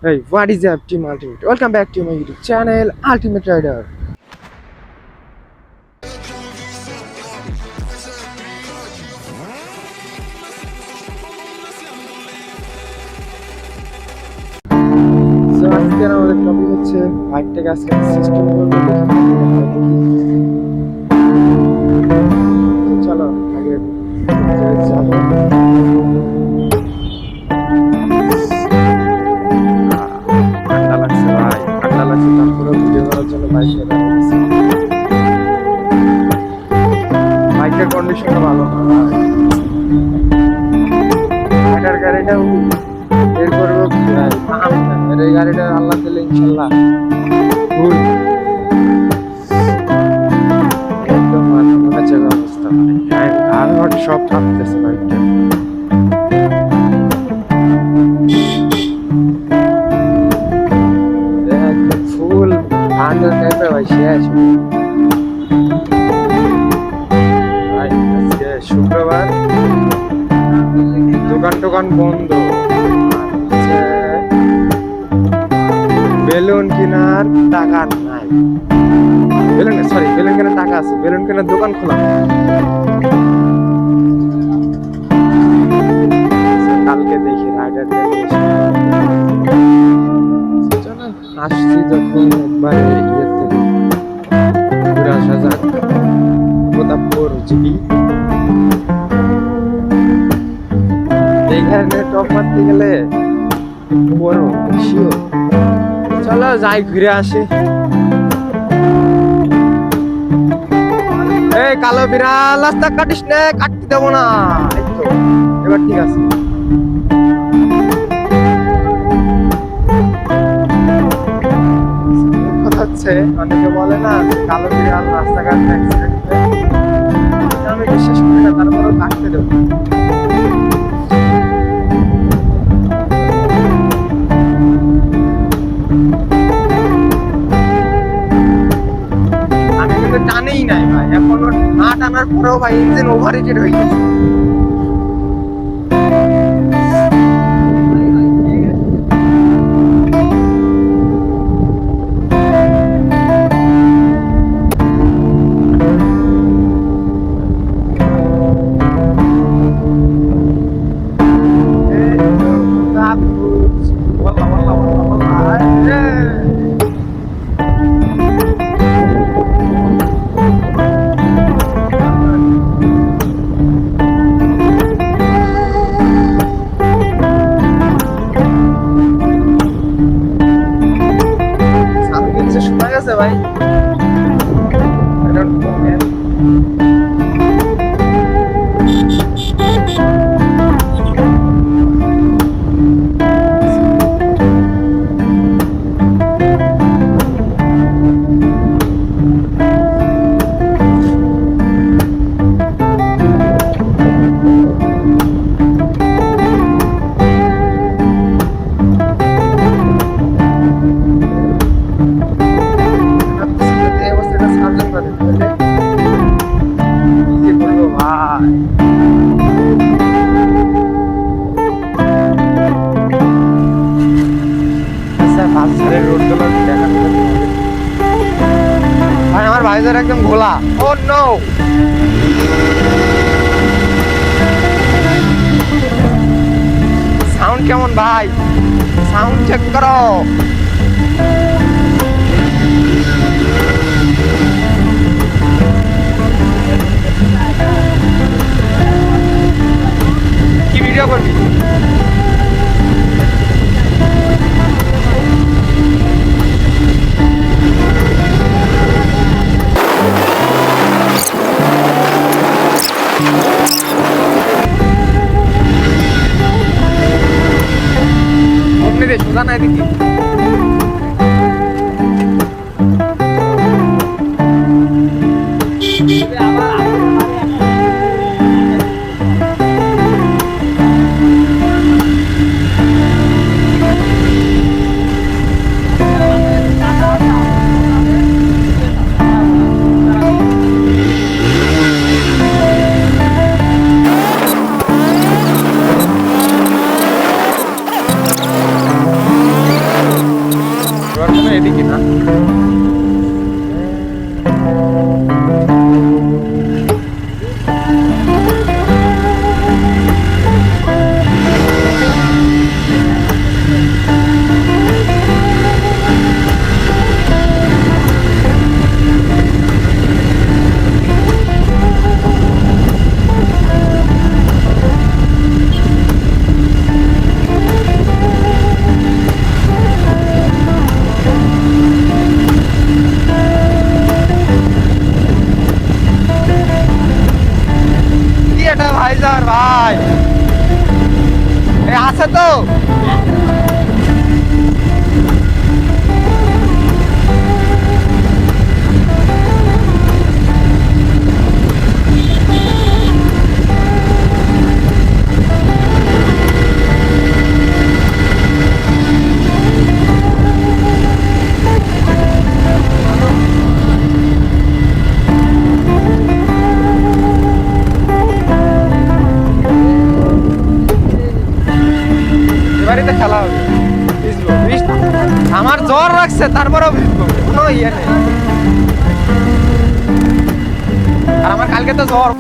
Hey, what is up, Team Ultimate? Welcome back to my YouTube channel, Ultimate Rider. So, আজকে আমাদের topic হচ্ছে বাইকটাকে আজকে system করবো চলো আগে যাবো। ঠান্ডা লাগছে ভাই, ঠান্ডা লাগছে, তারপরে ভিডিও করার জন্য বাইকের কন্ডিশনটা ভালো না ভাই। এটার গাড়িটাও বের করবো কি ভাই, এই গাড়িটা আল্লাহ দিলে ইনশাল্লাহ ভুল একদম মাথা জায়গা অবস্থা, আর সব থাকতেছে বাইকটা। একদম ফুল ঠান্ডা টাইপের ভাই, শেষ ভাই। আজকে শুক্রবার, দোকান টোকান বন্ধ, বেলুন কেনার টাকা নাই। বেলুন কেনার টাকা আছে, বেলুন কেনার দোকান খোলা। কালকে দেখি রাইডারটা আসছি যখন একবার ইয়ে থেকে ঘুরে আসা যাক, প্রতাপপুর জিপি। এইখানে টপ মারতে গেলে বড় শিওর। চলো যাই ঘুরে আসি। এই কালো বিড়াল, রাস্তা কাটিস নে, কাটতে দেবো না। এই তো এবার ঠিক আছে। কথা হচ্ছে, অনেকে বলে না যে কালো বিড়াল রাস্তাঘাট অ্যাক্সিডেন্ট হয়, আমি বিশ্বাস করি না, তারপরেও কাটতে দেবো। টানেই নাই ভাই, এখনো না টানার পরেও ভাই ইঞ্জিন ওভারহিটেড হয়ে গেছে। ভাই ভাই, আমার ভাইজার একদম ঘোলা। ও নো, সাউন্ড কেমন ভাই? সাউন্ড চেক করো। কি ভিডিও করবি? সোজা নাই দেখি। ভিজবো আমার জ্বর রাখছে তারপরেও ভিজবো, কোনো ইয়ে নেই। আর আমার কালকে তো জ্বর।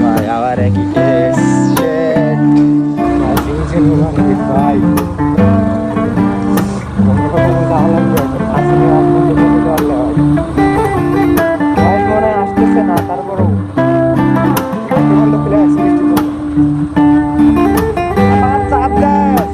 ভাই আবার একই কেস, ভাই ভাই মনে আসতেছে না, তারপরেও চাপ গাছ।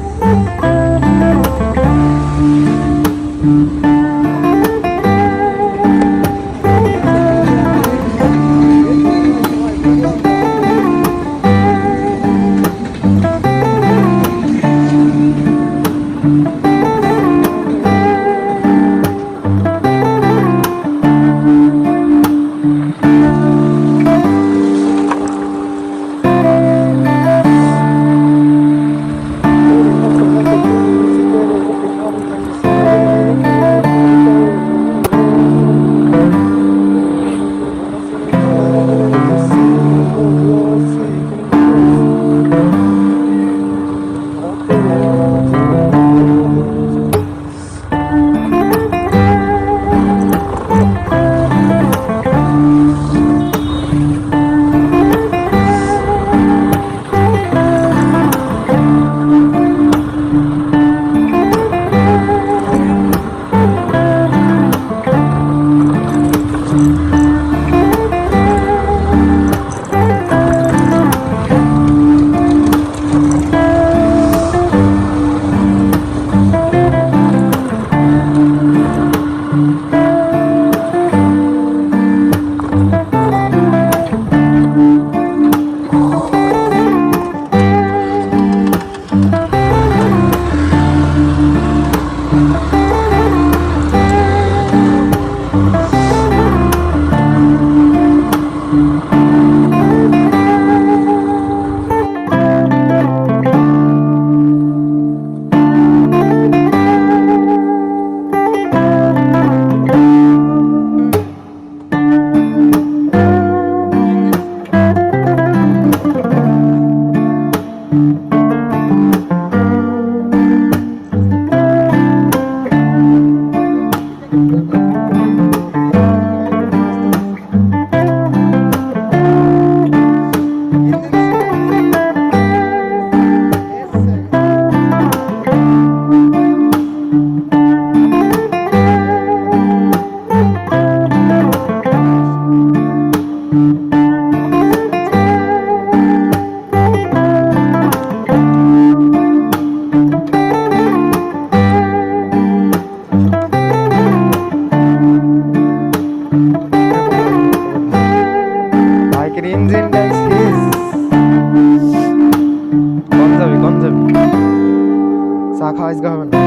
খাওয়া আজকে হবে না,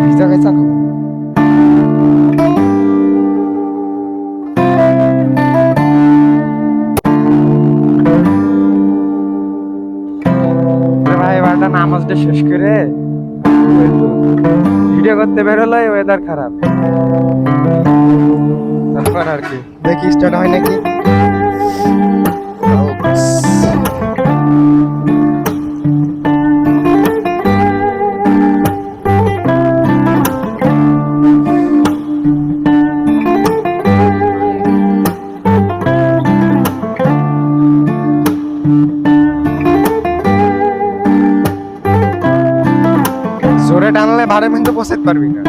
ভিজা খাই চা খাবো। ভাই এবারটা নামাজটা শেষ করে ভিডিও করতে বেরোলো, ওয়েদার খারাপ, তারপর আর কি দেখি স্টার্ট হয় নাকি। জোরে টানলে 12 মিনিট বসতে পারবি না।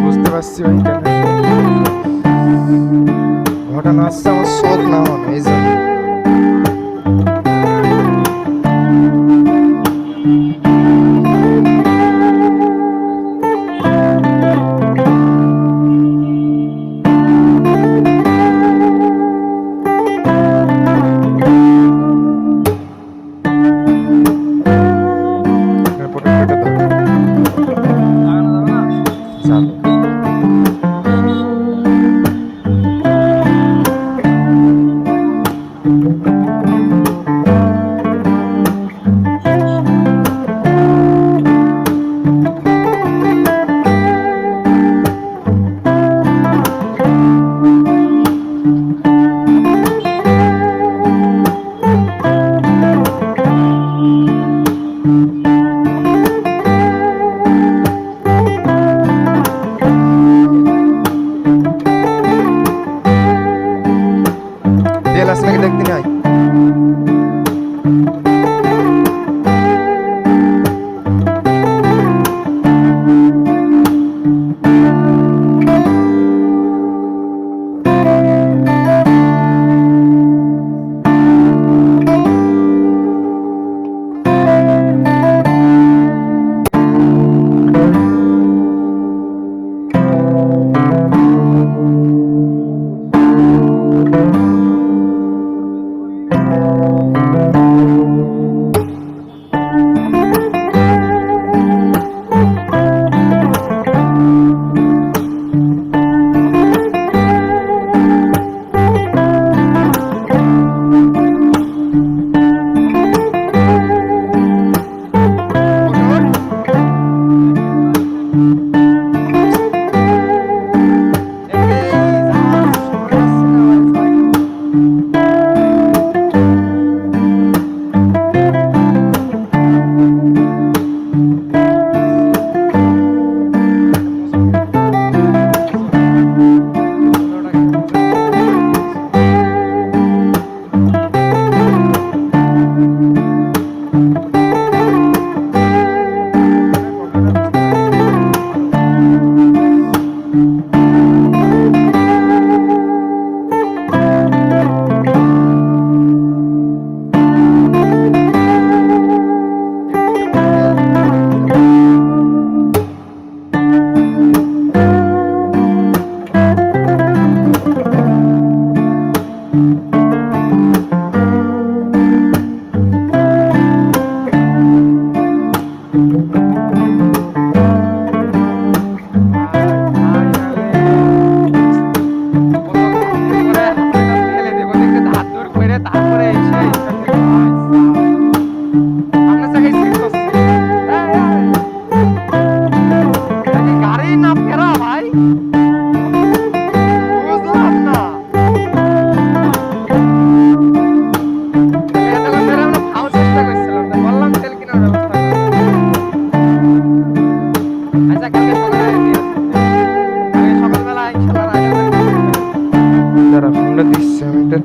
বুঝতে পারছি ওইখানে ঘটনা হচ্ছে আমার শোক না মনে, এই জন্য তেল আছে নাকি দেখতে নাই।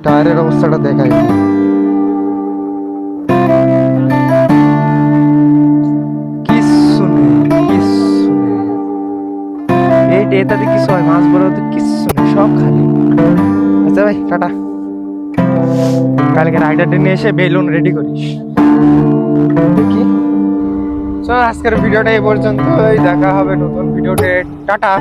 টায়ারের অবস্থাটা দেখাই। কিচ্ছু নেই, কিচ্ছু নেই, এই ডেটাতে কিছু হয়, মাছ বড় তো কিচ্ছু নেই, সব খালি। আচ্ছা ভাই টাটা, কালকে রাইডারটা নিয়ে এসে বেলুন রেডি করিস। দেখি তো আজকের ভিডিওটা এই পর্যন্তই, দেখা হবে নতুন ভিডিওতে। টাটা।